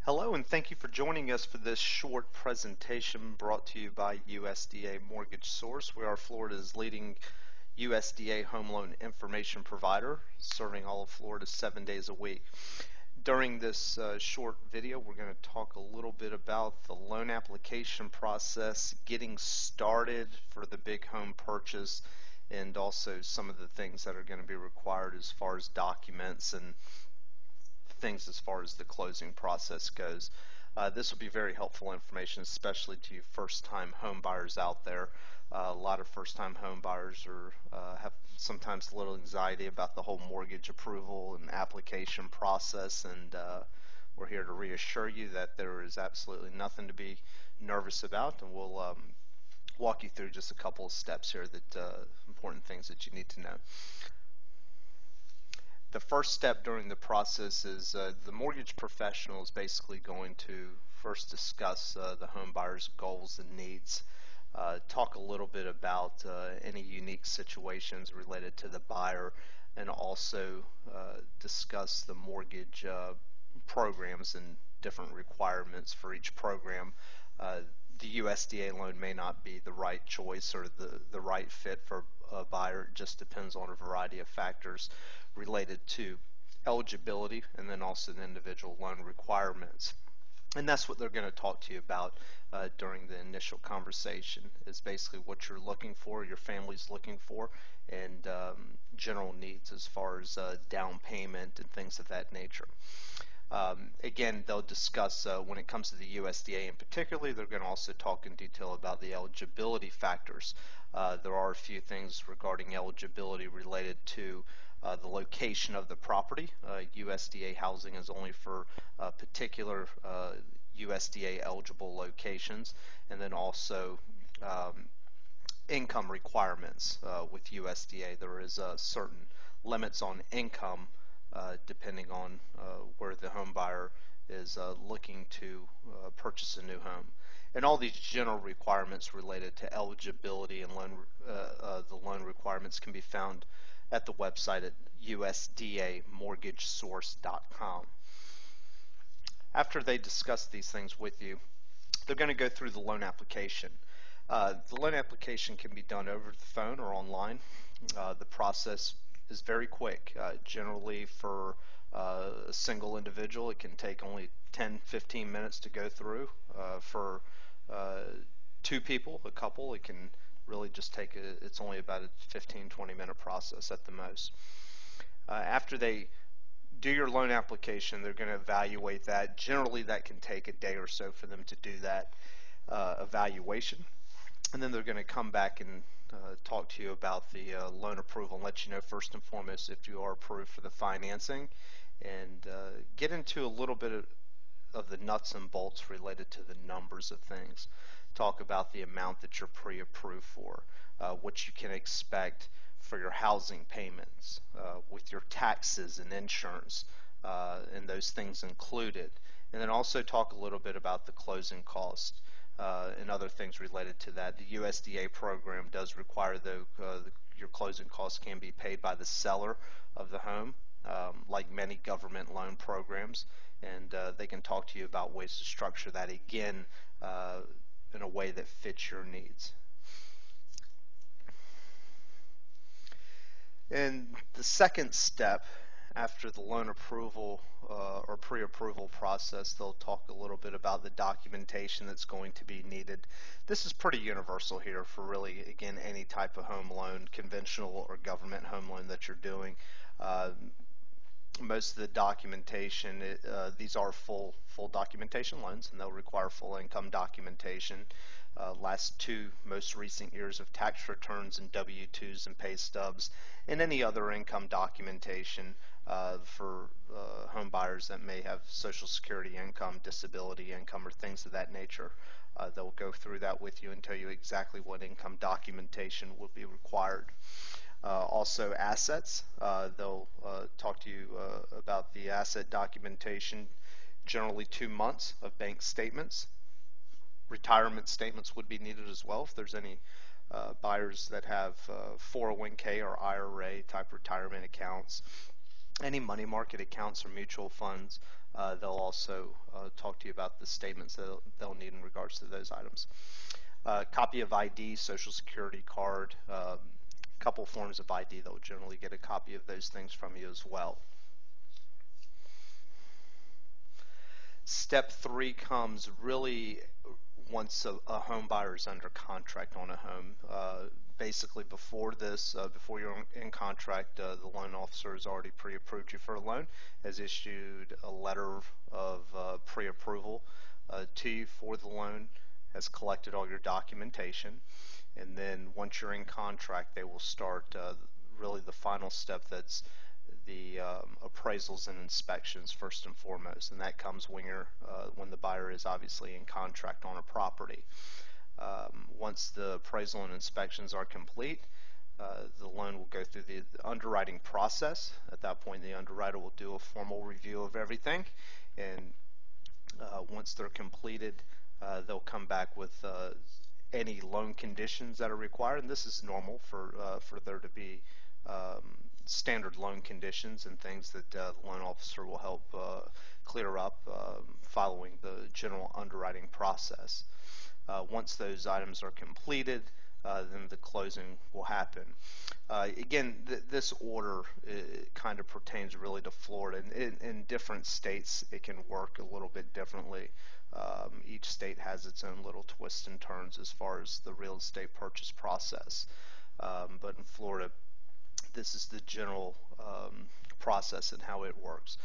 Hello, and thank you for joining us for this short presentation brought to you by USDA Mortgage Source. We are Florida's leading USDA home loan information provider, serving all of Florida 7 days a week. During this short video, we're going to talk a little bit about the loan application process, getting started for the big home purchase, and also some of the things that are going to be required as far as documents and things as far as the closing process goes. This will be very helpful information, especially to you first-time home buyers out there. A lot of first-time home buyers have sometimes a little anxiety about the whole mortgage approval and application process, and we're here to reassure you that there is absolutely nothing to be nervous about, and we'll walk you through just a couple of steps here that important things that you need to know. The first step during the process is the mortgage professional is basically going to first discuss the home buyer's goals and needs, talk a little bit about any unique situations related to the buyer, and also discuss the mortgage programs and different requirements for each program. The USDA loan may not be the right choice or the right fit for a buyer. It just depends on a variety of factors related to eligibility and then also the individual loan requirements. And that's what they're going to talk to you about during the initial conversation, is basically what you're looking for, your family's looking for, and general needs as far as down payment and things of that nature. Again, they'll discuss when it comes to the USDA in particular, they're going to also talk in detail about the eligibility factors. There are a few things regarding eligibility related to the location of the property. USDA housing is only for particular USDA eligible locations, and then also income requirements with USDA. There is certain limits on income depending on where the home buyer is looking to purchase a new home. And all these general requirements related to eligibility and the loan requirements can be found at the website at usdamortgagesource.com. After they discuss these things with you, they're going to go through the loan application. The loan application can be done over the phone or online. The process is very quick. Generally for a single individual, it can take only 10-15 minutes to go through. For two people, a couple, it can really just take it's only about a 15-20 minute process at the most. After they do your loan application, they're going to evaluate that. Generally that can take a day or so for them to do that evaluation, and then they're going to come back and talk to you about the loan approval and let you know first and foremost if you are approved for the financing, and get into a little bit of the nuts and bolts related to the numbers of things. Talk about the amount that you're pre-approved for, what you can expect for your housing payments, with your taxes and insurance, and those things included. And then also talk a little bit about the closing cost and other things related to that. The USDA program does require, though, your closing costs can be paid by the seller of the home, like many government loan programs, and they can talk to you about ways to structure that, again, in a way that fits your needs. And the second step after the loan approval or pre-approval process, they'll talk a little bit about the documentation that's going to be needed. This is pretty universal here for really, again, any type of home loan, conventional or government home loan that you're doing. Most of the documentation, these are full documentation loans, and they'll require full income documentation. Last two most recent years of tax returns and W-2s and pay stubs, and any other income documentation for home buyers that may have Social Security income, disability income, or things of that nature. They'll go through that with you and tell you exactly what income documentation will be required. Also assets, they'll talk to you about the asset documentation, generally 2 months of bank statements. Retirement statements would be needed as well if there's any buyers that have 401k or IRA type retirement accounts. Any money market accounts or mutual funds, they'll also talk to you about the statements that they'll need in regards to those items. Copy of ID, Social Security card, couple forms of ID. They'll generally get a copy of those things from you as well. Step three comes really once a home buyer is under contract on a home. Basically, before this, before you're in contract, the loan officer has already pre-approved you for a loan, has issued a letter of pre-approval to you for the loan, has collected all your documentation, and then once you're in contract, they will start really the final step, that's the appraisals and inspections first and foremost, and that comes when the buyer is obviously in contract on a property. Once the appraisal and inspections are complete, the loan will go through the underwriting process. At that point, the underwriter will do a formal review of everything, and once they're completed, they'll come back with any loan conditions that are required, and this is normal for there to be standard loan conditions and things that the loan officer will help clear up following the general underwriting process. Once those items are completed, then the closing will happen. Again, this order kind of pertains really to Florida. In different states, it can work a little bit differently. Each state has its own little twists and turns as far as the real estate purchase process. But in Florida, this is the general process and how it works.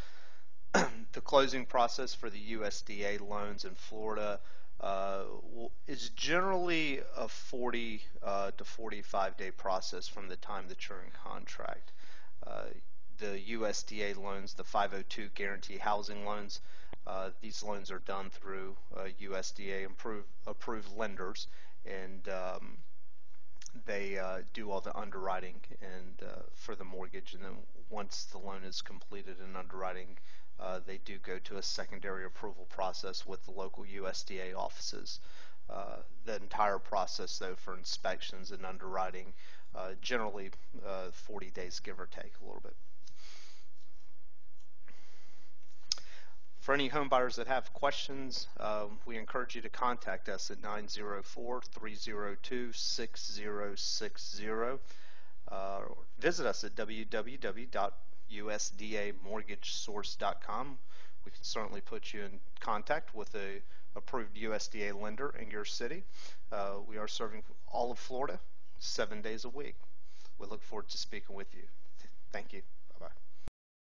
The closing process for the USDA loans in Florida is generally a 40 to 45-day process from the time that you're in contract. Uh, the USDA loans, the 502 guarantee housing loans, these loans are done through USDA approved lenders, and they do all the underwriting and for the mortgage, and then once the loan is completed in underwriting, they do go to a secondary approval process with the local USDA offices. The entire process, though, for inspections and underwriting, generally 40 days, give or take a little bit. For any home buyers that have questions, we encourage you to contact us at 904-302-6060. Or visit us at www.usdamortgagesource.com. We can certainly put you in contact with a approved USDA lender in your city. We are serving all of Florida 7 days a week. We look forward to speaking with you. Thank you. Bye-bye.